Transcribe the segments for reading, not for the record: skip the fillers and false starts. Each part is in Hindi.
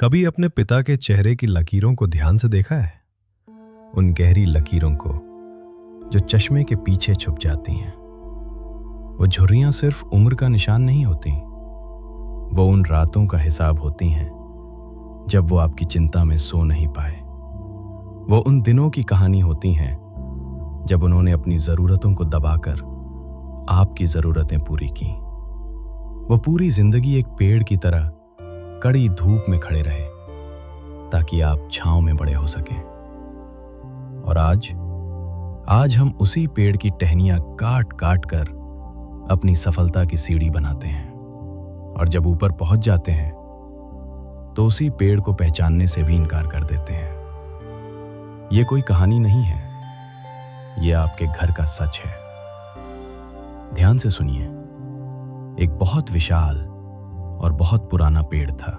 कभी अपने पिता के चेहरे की लकीरों को ध्यान से देखा है? उन गहरी लकीरों को जो चश्मे के पीछे छुप जाती हैं। वो झुर्रियां सिर्फ उम्र का निशान नहीं होती, वो उन रातों का हिसाब होती हैं जब वो आपकी चिंता में सो नहीं पाए। वो उन दिनों की कहानी होती हैं जब उन्होंने अपनी ज़रूरतों को दबाकर आपकी ज़रूरतें पूरी की। वो पूरी जिंदगी एक पेड़ की तरह कड़ी धूप में खड़े रहे ताकि आप छांव में बड़े हो सकें। और आज हम उसी पेड़ की टहनियां काट काट कर अपनी सफलता की सीढ़ी बनाते हैं, और जब ऊपर पहुंच जाते हैं तो उसी पेड़ को पहचानने से भी इनकार कर देते हैं। ये कोई कहानी नहीं है, ये आपके घर का सच है। ध्यान से सुनिए। एक बहुत विशाल और बहुत पुराना पेड़ था,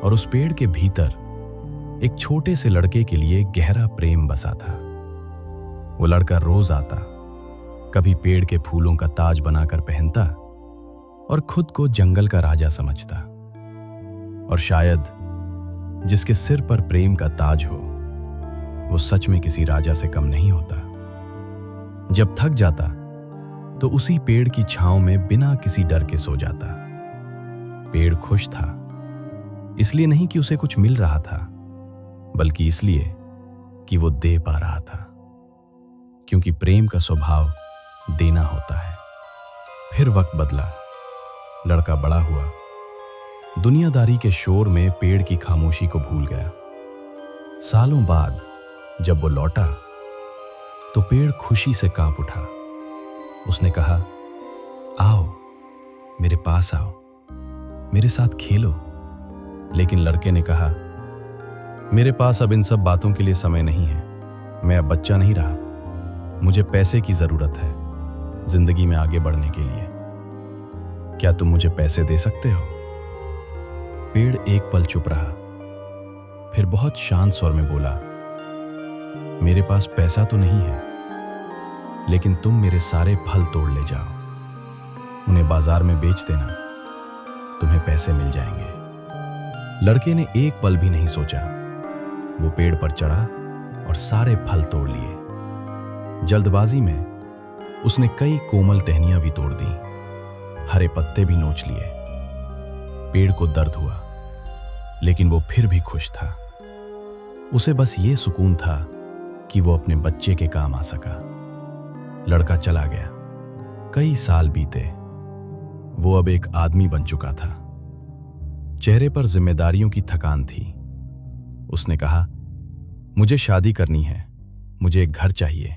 और उस पेड़ के भीतर एक छोटे से लड़के के लिए गहरा प्रेम बसा था। वो लड़का रोज आता, कभी पेड़ के फूलों का ताज बनाकर पहनता और खुद को जंगल का राजा समझता। और शायद जिसके सिर पर प्रेम का ताज हो, वो सच में किसी राजा से कम नहीं होता। जब थक जाता तो उसी पेड़ की छांव में बिना किसी डर के सो जाता। पेड़ खुश था, इसलिए नहीं कि उसे कुछ मिल रहा था, बल्कि इसलिए कि वो दे पा रहा था, क्योंकि प्रेम का स्वभाव देना होता है। फिर वक्त बदला, लड़का बड़ा हुआ, दुनियादारी के शोर में पेड़ की खामोशी को भूल गया। सालों बाद जब वो लौटा तो पेड़ खुशी से कांप उठा। उसने कहा, आओ, मेरे पास आओ, मेरे साथ खेलो। लेकिन लड़के ने कहा, मेरे पास अब इन सब बातों के लिए समय नहीं है। मैं अब बच्चा नहीं रहा, मुझे पैसे की जरूरत है जिंदगी में आगे बढ़ने के लिए। क्या तुम मुझे पैसे दे सकते हो? पेड़ एक पल चुप रहा, फिर बहुत शांत स्वर में बोला, मेरे पास पैसा तो नहीं है, लेकिन तुम मेरे सारे फल तोड़ ले जाओ, उन्हें बाजार में बेच देना, तुम्हें पैसे मिल जाएंगे। लड़के ने एक पल भी नहीं सोचा, वो पेड़ पर चढ़ा और सारे फल तोड़ लिए। जल्दबाजी में उसने कई कोमल टहनियां भी तोड़ दी, हरे पत्ते भी नोच लिए। पेड़ को दर्द हुआ, लेकिन वो फिर भी खुश था। उसे बस ये सुकून था कि वो अपने बच्चे के काम आ सका। लड़का चला गया, कई साल बीते। वो अब एक आदमी बन चुका था, चेहरे पर जिम्मेदारियों की थकान थी। उसने कहा, मुझे शादी करनी है, मुझे एक घर चाहिए,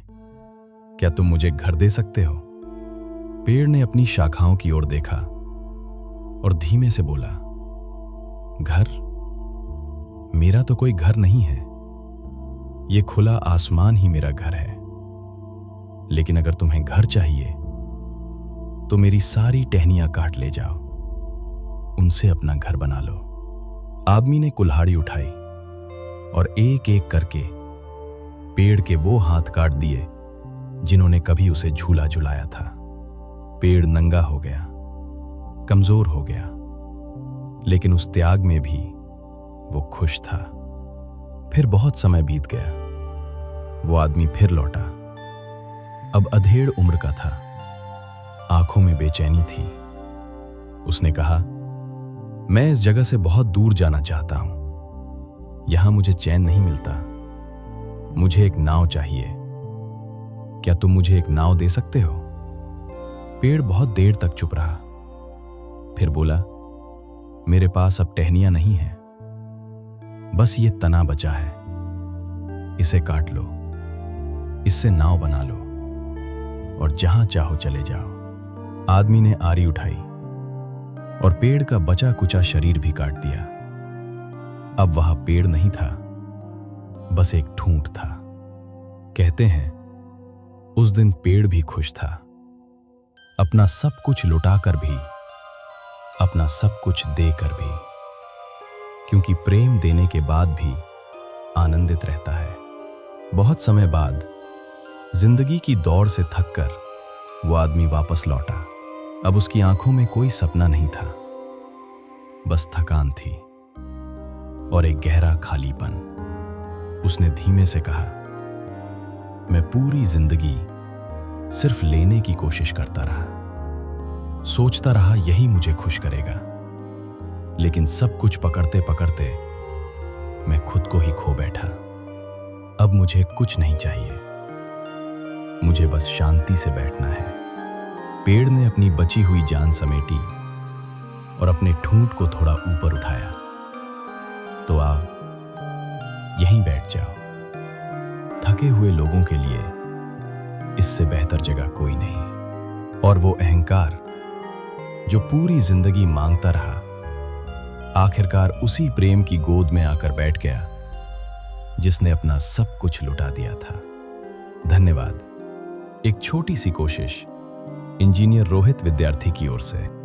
क्या तुम मुझे घर दे सकते हो? पेड़ ने अपनी शाखाओं की ओर देखा और धीमे से बोला, घर? मेरा तो कोई घर नहीं है, ये खुला आसमान ही मेरा घर है। लेकिन अगर तुम्हें घर चाहिए तो मेरी सारी टहनियां काट ले जाओ, उनसे अपना घर बना लो। आदमी ने कुल्हाड़ी उठाई और एक एक करके पेड़ के वो हाथ काट दिए जिन्होंने कभी उसे झूला झुलाया था। पेड़ नंगा हो गया, कमजोर हो गया, लेकिन उस त्याग में भी वो खुश था। फिर बहुत समय बीत गया, वो आदमी फिर लौटा। अब अधेड़ उम्र का था, आंखों में बेचैनी थी। उसने कहा, मैं इस जगह से बहुत दूर जाना चाहता हूं, यहां मुझे चैन नहीं मिलता, मुझे एक नाव चाहिए, क्या तुम मुझे एक नाव दे सकते हो? पेड़ बहुत देर तक चुप रहा, फिर बोला, मेरे पास अब टहनियां नहीं है, बस ये तना बचा है, इसे काट लो, इससे नाव बना लो और जहां चाहो चले जाओ। आदमी ने आरी उठाई और पेड़ का बचा कुचा शरीर भी काट दिया। अब वहां पेड़ नहीं था, बस एक ठूंठ था। कहते हैं उस दिन पेड़ भी खुश था, अपना सब कुछ लुटाकर भी, अपना सब कुछ देकर भी, क्योंकि प्रेम देने के बाद भी आनंदित रहता है। बहुत समय बाद जिंदगी की दौड़ से थककर वो आदमी वापस लौटा। अब उसकी आंखों में कोई सपना नहीं था, बस थकान थी। और एक गहरा खालीपन। उसने धीमे से कहा, मैं पूरी जिंदगी सिर्फ लेने की कोशिश करता रहा, सोचता रहा यही मुझे खुश करेगा, लेकिन सब कुछ पकड़ते पकड़ते मैं खुद को ही खो बैठा। अब मुझे कुछ नहीं चाहिए, मुझे बस शांति से बैठना है। पेड़ ने अपनी बची हुई जान समेटी और अपने ठूंठ को थोड़ा ऊपर उठाया। तो आओ, यहीं बैठ जाओ। थके हुए लोगों के लिए इससे बेहतर जगह कोई नहीं। और वो अहंकार जो पूरी जिंदगी मांगता रहा, आखिरकार उसी प्रेम की गोद में आकर बैठ गया जिसने अपना सब कुछ लुटा दिया था। धन्यवाद। एक छोटी सी कोशिश इंजीनियर रोहित विद्यार्थी की ओर से।